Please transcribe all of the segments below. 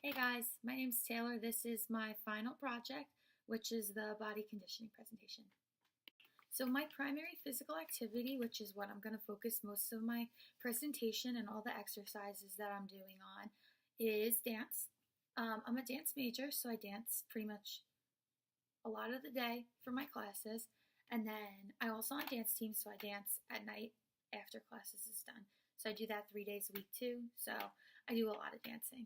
Hey guys, my name's Taylor. This is my final project, which is the body conditioning presentation. So my primary physical activity, which is what I'm going to focus most of my presentation and all the exercises that I'm doing on, is dance. I'm a dance major, so I dance pretty much a lot of the day for my classes. And then I also on dance team, so I dance at night after classes is done. So I do that 3 days a week too. So I do a lot of dancing.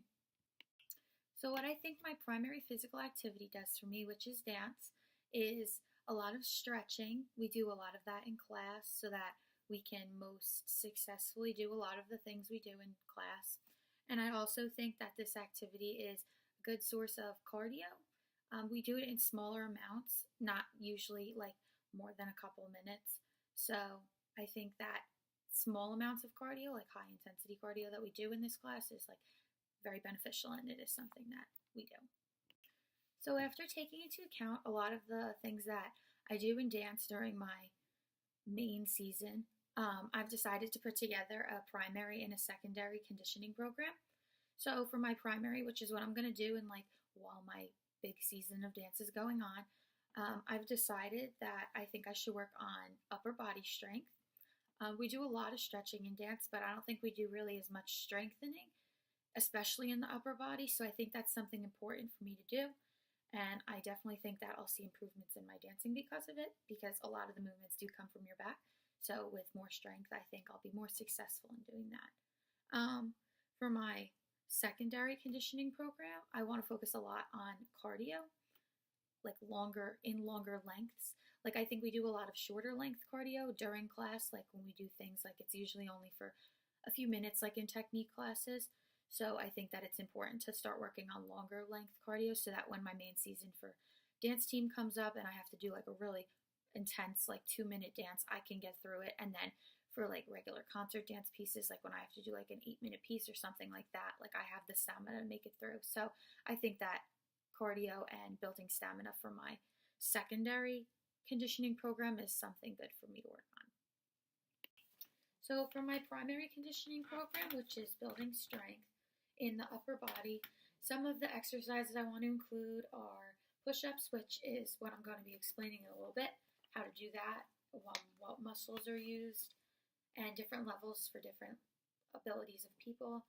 So, what I think my primary physical activity does for me, which is dance, is a lot of stretching. We do a lot of that in class so that we can most successfully do a lot of the things we do in class. And I also think that this activity is a good source of cardio. We do it in smaller amounts, not usually like more than a couple minutes. So, I think that small amounts of cardio, like high intensity cardio that we do in this class, is like very beneficial, and it is something that we do. So after taking into account a lot of the things that I do in dance during my main season, I've decided to put together a primary and a secondary conditioning program. So for my primary, which is what I'm going to do in like while my big season of dance is going on, I've decided that I think I should work on upper body strength. We do a lot of stretching in dance, but I don't think we do really as much strengthening, especially in the upper body. So I think that's something important for me to do. And I definitely think that I'll see improvements in my dancing because of it, because a lot of the movements do come from your back. So with more strength, I think I'll be more successful in doing that. For my secondary conditioning program, I want to focus a lot on cardio, like longer lengths. Like I think we do a lot of shorter length cardio during class, like when we do things like it's usually only for a few minutes, like in technique classes. So I think that it's important to start working on longer length cardio so that when my main season for dance team comes up and I have to do like a really intense like 2 minute dance, I can get through it. And then for like regular concert dance pieces, like when I have to do like an 8 minute piece or something like that, like I have the stamina to make it through. So I think that cardio and building stamina for my secondary conditioning program is something good for me to work on. So for my primary conditioning program, which is building strength in the upper body, some of the exercises I want to include are push-ups, which is what I'm going to be explaining in a little bit, how to do that, what muscles are used, and different levels for different abilities of people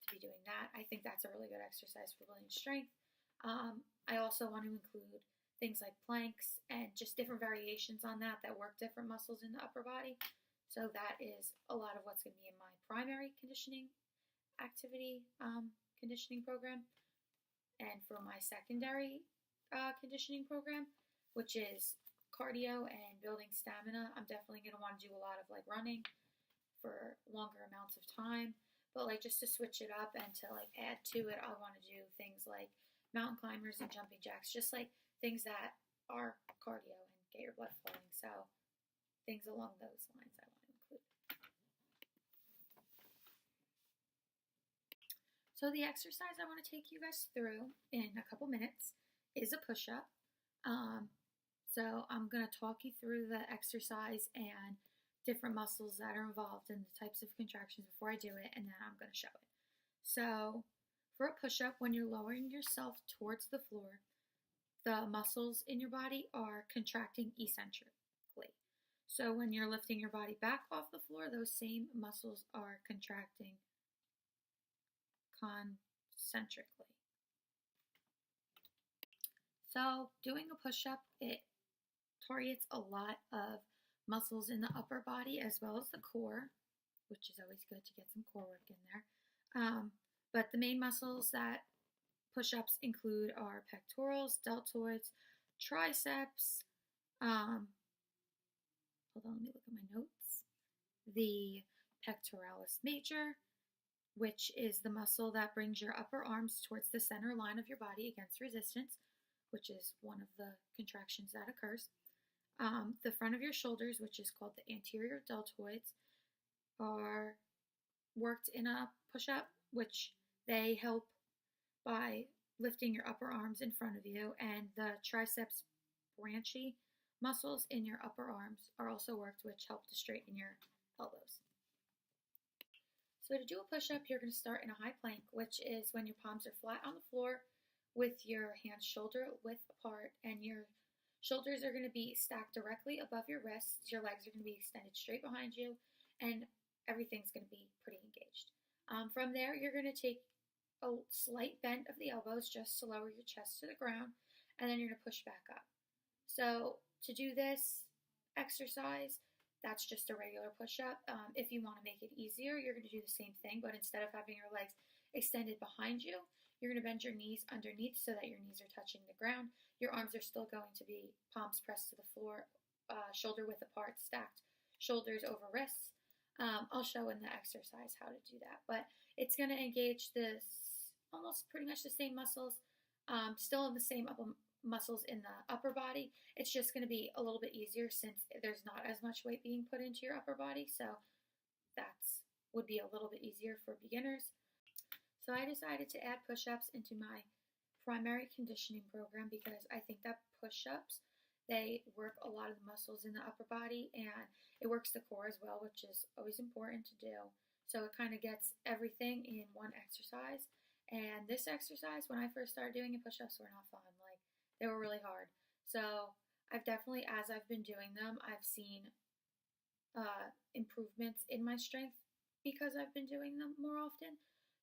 to be doing that. I think that's a really good exercise for building strength. I also want to include things like planks and just different variations on that work different muscles in the upper body. So that is a lot of what's going to be in my primary conditioning activity conditioning program. And for my secondary conditioning program, which is cardio and building stamina, I'm definitely going to want to do a lot of like running for longer amounts of time. But like just to switch it up and to like add to it, I want to do things like mountain climbers and jumping jacks, just like things that are cardio and get your blood flowing. So things along those lines I want to include. So the exercise I want to take you guys through in a couple minutes is a push-up. So I'm going to talk you through the exercise and different muscles that are involved in the types of contractions before I do it, and then I'm going to show it. So for a push-up, when you're lowering yourself towards the floor, the muscles in your body are contracting eccentrically. So when you're lifting your body back off the floor, those same muscles are contracting concentrically. So doing a push-up, it targets a lot of muscles in the upper body as well as the core, which is always good to get some core work in there. But the main muscles that push-ups include are pectorals, deltoids, triceps. Hold on, let me look at my notes. The pectoralis major, which is the muscle that brings your upper arms towards the center line of your body against resistance, which is one of the contractions that occurs. The front of your shoulders, which is called the anterior deltoids, are worked in a push-up, which they help by lifting your upper arms in front of you, and the triceps brachii muscles in your upper arms are also worked, which help to straighten your elbows. So to do a push-up, you're going to start in a high plank, which is when your palms are flat on the floor with your hands shoulder width apart, and your shoulders are going to be stacked directly above your wrists. Your legs are going to be extended straight behind you, and everything's going to be pretty engaged. From there, you're going to take a slight bend of the elbows just to lower your chest to the ground, and then you're going to push back up. So to do this exercise, that's just a regular push-up. If you want to make it easier, you're going to do the same thing, but instead of having your legs extended behind you, you're going to bend your knees underneath so that your knees are touching the ground. Your arms are still going to be palms pressed to the floor, shoulder width apart, stacked shoulders over wrists. I'll show in the exercise how to do that, but it's going to engage this almost pretty much the same muscles, still the same muscles in the upper body. It's just going to be a little bit easier since there's not as much weight being put into your upper body, so that's would be a little bit easier for beginners. So I decided to add push-ups into my primary conditioning program because I think that push-ups, they work a lot of the muscles in the upper body, and it works the core as well, which is always important to do. So it kind of gets everything in one exercise. And this exercise, when I first started doing it, push-ups were not fun. Like, they were really hard. So I've definitely, as I've been doing them, I've seen improvements in my strength because I've been doing them more often.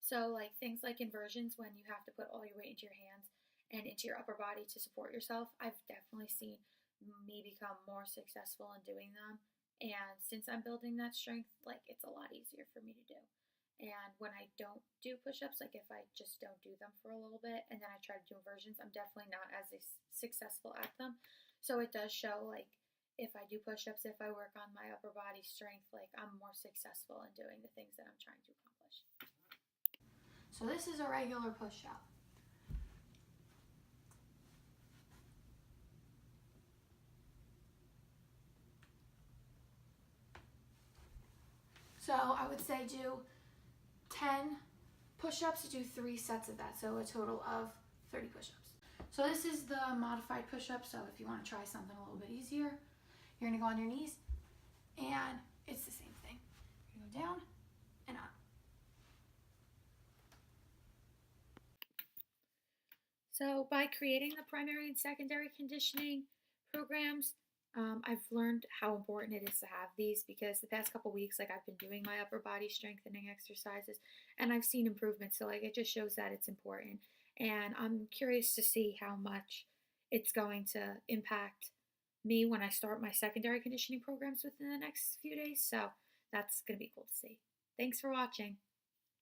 So like things like inversions, when you have to put all your weight into your hands and into your upper body to support yourself, I've definitely seen me become more successful in doing them. And since I'm building that strength, like it's a lot easier for me to do. And when I don't do push-ups, like if I just don't do them for a little bit and then I try to do inversions, I'm definitely not as successful at them. So it does show, like, if I do push-ups, if I work on my upper body strength, like I'm more successful in doing the things that I'm trying to accomplish. So this is a regular push-up. So I would say do 10 push-ups to do 3 sets of that, so a total of 30 push-ups. So this is the modified push-up, so if you want to try something a little bit easier, you're going to go on your knees, and it's the same thing. You're going to go down and up. So by creating the primary and secondary conditioning programs, I've learned how important it is to have these because the past couple weeks, like I've been doing my upper body strengthening exercises and I've seen improvements. So like it just shows that it's important. And I'm curious to see how much it's going to impact me when I start my secondary conditioning programs within the next few days. So that's going to be cool to see. Thanks for watching.